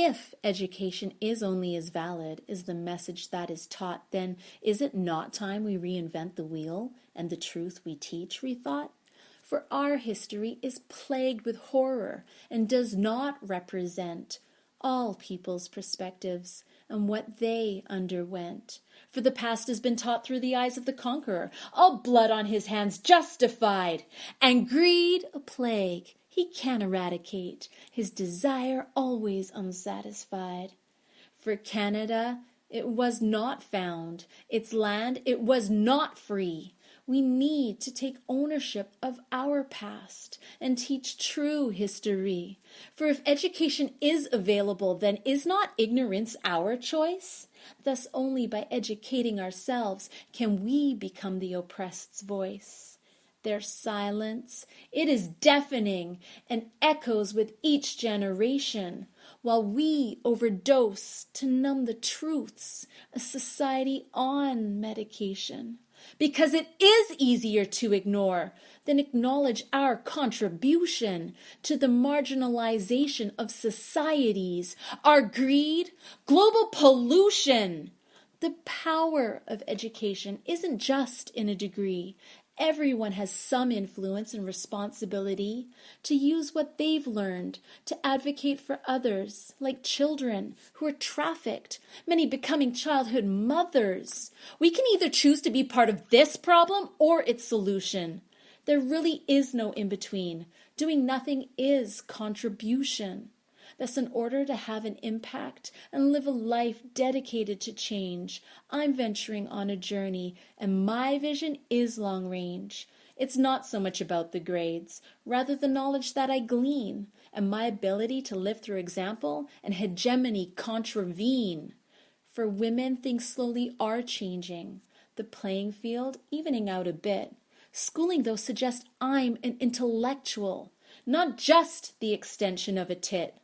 if education is only as valid as the message that is taught, then is it not time we reinvent the wheel and the truth we teach rethought? For our history is plagued with horror and does not represent all people's perspectives and what they underwent. For the past has been taught through the eyes of the conqueror, all blood on his hands justified, and greed a plague he can eradicate, his desire always unsatisfied. For Canada, it was not found, its land, it was not free. We need to take ownership of our past and teach true history. For if education is available, then is not ignorance our choice? Thus only by educating ourselves can we become the oppressed's voice. Their silence, it is deafening and echoes with each generation, while we overdose to numb the truths, a society on medication. Because it is easier to ignore than acknowledge our contribution to the marginalization of societies, our greed, global pollution. The power of education isn't just in a degree. Everyone has some influence and responsibility to use what they've learned to advocate for others, like children who are trafficked, many becoming childhood mothers. We can either choose to be part of this problem or its solution. There really is no in-between. Doing nothing is contribution. Thus, in order to have an impact and live a life dedicated to change, I'm venturing on a journey, and my vision is long range. It's not so much about the grades, rather the knowledge that I glean, and my ability to live through example and hegemony contravene. For women, things slowly are changing, the playing field evening out a bit. Schooling, though, suggests I'm an intellectual, not just the extension of a tit.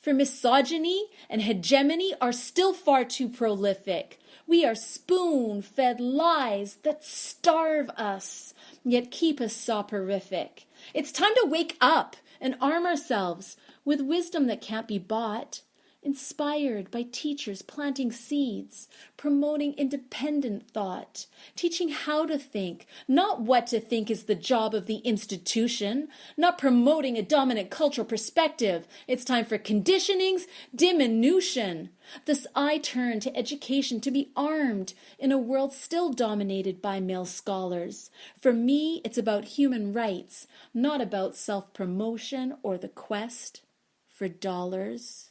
For misogyny and hegemony are still far too prolific. We are spoon-fed lies that starve us, yet keep us soporific. It's time to wake up and arm ourselves with wisdom that can't be bought, inspired by teachers planting seeds, promoting independent thought, teaching how to think, not what to think is the job of the institution, not promoting a dominant cultural perspective. It's time for conditioning's diminution. Thus I turn to education to be armed in a world still dominated by male scholars. For me, it's about human rights, not about self-promotion or the quest for dollars.